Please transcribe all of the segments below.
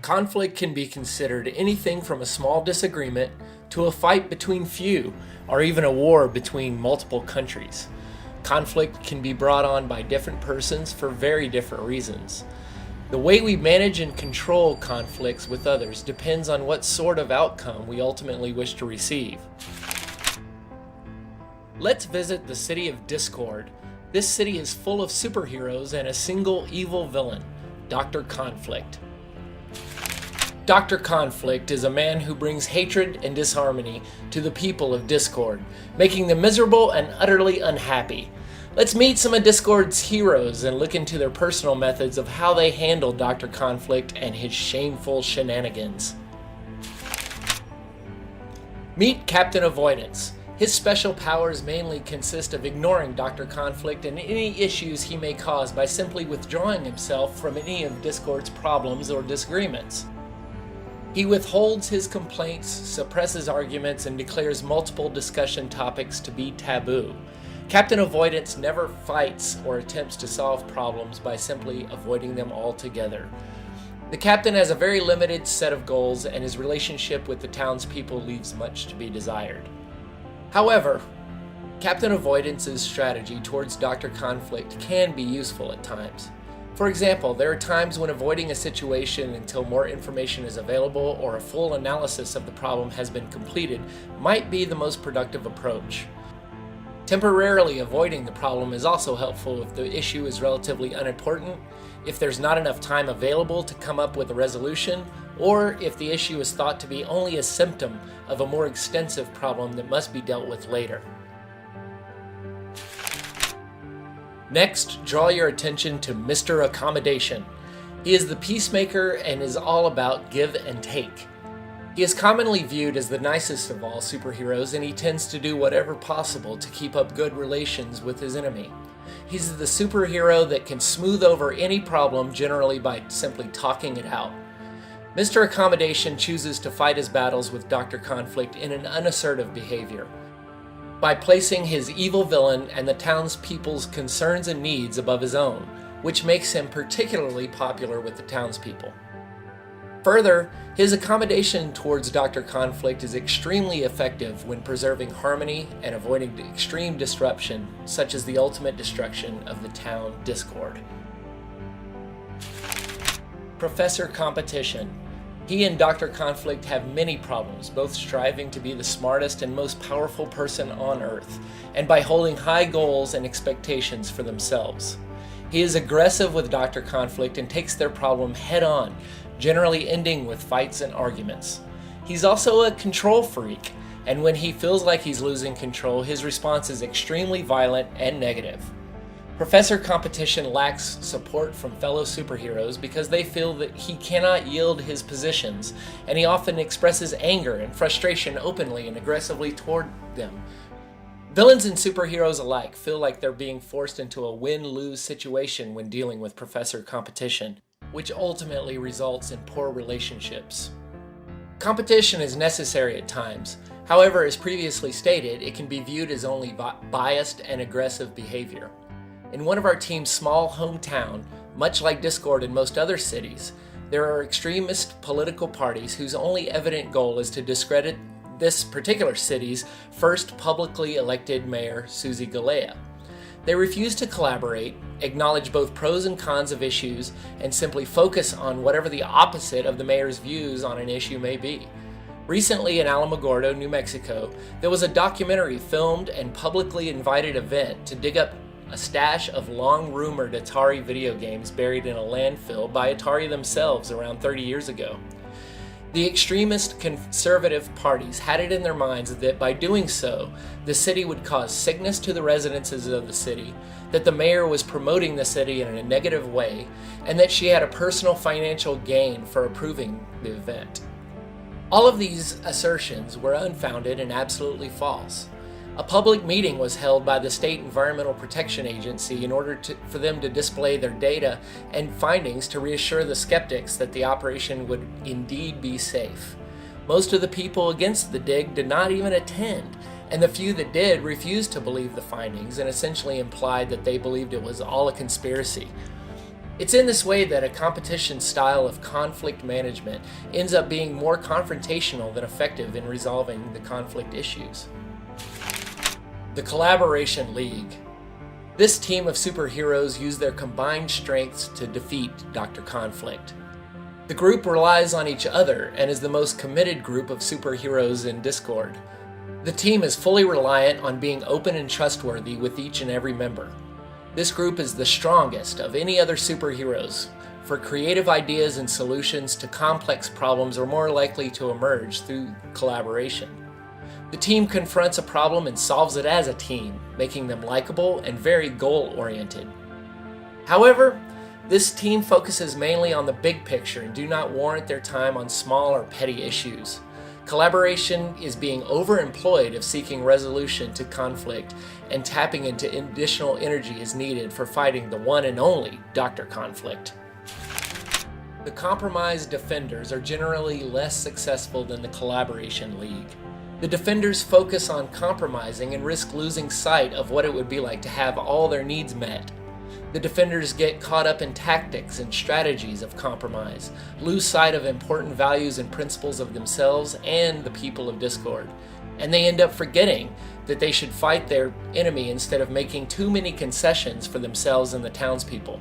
Conflict can be considered anything from a small disagreement to a fight between few, or even a war between multiple countries. Conflict can be brought on by different persons for very different reasons. The way we manage and control conflicts with others depends on what sort of outcome we ultimately wish to receive. Let's visit the city of Discord. This city is full of superheroes and a single evil villain, Dr. Conflict. Dr. Conflict is a man who brings hatred and disharmony to the people of Discord, making them miserable and utterly unhappy. Let's meet some of Discord's heroes and look into their personal methods of how they handle Dr. Conflict and his shameful shenanigans. Meet Captain Avoidance. His special powers mainly consist of ignoring Dr. Conflict and any issues he may cause by simply withdrawing himself from any of Discord's problems or disagreements. He withholds his complaints, suppresses arguments, and declares multiple discussion topics to be taboo. Captain Avoidance never fights or attempts to solve problems by simply avoiding them altogether. The captain has a very limited set of goals, and his relationship with the townspeople leaves much to be desired. However, Captain Avoidance's strategy towards Dr. Conflict can be useful at times. For example, there are times when avoiding a situation until more information is available or a full analysis of the problem has been completed might be the most productive approach. Temporarily avoiding the problem is also helpful if the issue is relatively unimportant, if there's not enough time available to come up with a resolution, or if the issue is thought to be only a symptom of a more extensive problem that must be dealt with later. Next, draw your attention to Mr. Accommodation. He is the peacemaker and is all about give and take. He is commonly viewed as the nicest of all superheroes, and he tends to do whatever possible to keep up good relations with his enemy. He's the superhero that can smooth over any problem generally by simply talking it out. Mr. Accommodation chooses to fight his battles with Dr. Conflict in an unassertive behavior, by placing his evil villain and the townspeople's concerns and needs above his own, which makes him particularly popular with the townspeople. Further, his accommodation towards Dr. Conflict is extremely effective when preserving harmony and avoiding extreme disruption, such as the ultimate destruction of the town Discord. Professor Competition. He and Dr. Conflict have many problems, both striving to be the smartest and most powerful person on Earth, and by holding high goals and expectations for themselves. He is aggressive with Dr. Conflict and takes their problem head-on, generally ending with fights and arguments. He's also a control freak, and when he feels like he's losing control, his response is extremely violent and negative. Professor Competition lacks support from fellow superheroes because they feel that he cannot yield his positions, and he often expresses anger and frustration openly and aggressively toward them. Villains and superheroes alike feel like they're being forced into a win-lose situation when dealing with Professor Competition, which ultimately results in poor relationships. Competition is necessary at times. However, as previously stated, it can be viewed as only biased and aggressive behavior. In one of our team's small hometown, much like Discord in most other cities, there are extremist political parties whose only evident goal is to discredit this particular city's first publicly elected mayor, Susie Galea. They refuse to collaborate, acknowledge both pros and cons of issues, and simply focus on whatever the opposite of the mayor's views on an issue may be. Recently in Alamogordo, New Mexico, there was a documentary filmed and publicly invited event to dig up a stash of long-rumored Atari video games buried in a landfill by Atari themselves around 30 years ago. The extremist conservative parties had it in their minds that by doing so, the city would cause sickness to the residents of the city, that the mayor was promoting the city in a negative way, and that she had a personal financial gain for approving the event. All of these assertions were unfounded and absolutely false. A public meeting was held by the State Environmental Protection Agency in order for them to display their data and findings to reassure the skeptics that the operation would indeed be safe. Most of the people against the dig did not even attend, and the few that did refused to believe the findings and essentially implied that they believed it was all a conspiracy. It's in this way that a competition style of conflict management ends up being more confrontational than effective in resolving the conflict issues. The Collaboration League. This team of superheroes use their combined strengths to defeat Dr. Conflict. The group relies on each other and is the most committed group of superheroes in Discord. The team is fully reliant on being open and trustworthy with each and every member. This group is the strongest of any other superheroes, for creative ideas and solutions to complex problems are more likely to emerge through collaboration. The team confronts a problem and solves it as a team, making them likable and very goal-oriented. However, this team focuses mainly on the big picture and do not warrant their time on small or petty issues. Collaboration is being overemployed if seeking resolution to conflict, and tapping into additional energy is needed for fighting the one and only Dr. Conflict. The Compromise Defenders are generally less successful than the Collaboration League. The Defenders focus on compromising and risk losing sight of what it would be like to have all their needs met. The Defenders get caught up in tactics and strategies of compromise, lose sight of important values and principles of themselves and the people of Discord, and they end up forgetting that they should fight their enemy instead of making too many concessions for themselves and the townspeople.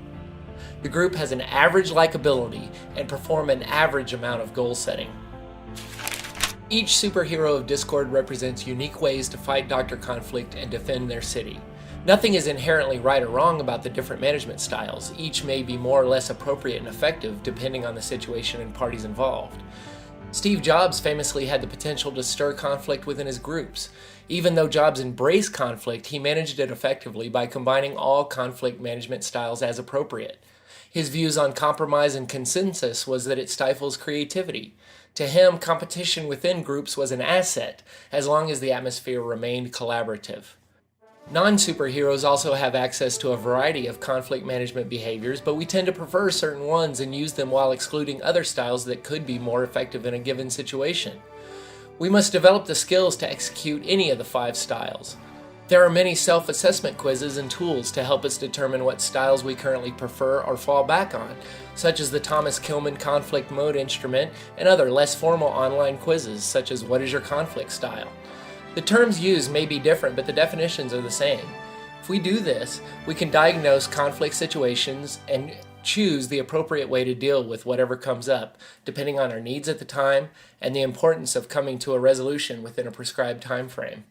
The group has an average likability and perform an average amount of goal setting. Each superhero of Discord represents unique ways to fight Dr. Conflict and defend their city. Nothing is inherently right or wrong about the different management styles. Each may be more or less appropriate and effective depending on the situation and parties involved. Steve Jobs famously had the potential to stir conflict within his groups. Even though Jobs embraced conflict, he managed it effectively by combining all conflict management styles as appropriate. His views on compromise and consensus was that it stifles creativity. To him, competition within groups was an asset, as long as the atmosphere remained collaborative. Non-superheroes also have access to a variety of conflict management behaviors, but we tend to prefer certain ones and use them while excluding other styles that could be more effective in a given situation. We must develop the skills to execute any of the 5 styles. There are many self-assessment quizzes and tools to help us determine what styles we currently prefer or fall back on, such as the Thomas Kilmann Conflict Mode instrument and other less formal online quizzes, such as What is your conflict style? The terms used may be different, but the definitions are the same. If we do this, we can diagnose conflict situations and choose the appropriate way to deal with whatever comes up, depending on our needs at the time and the importance of coming to a resolution within a prescribed time frame.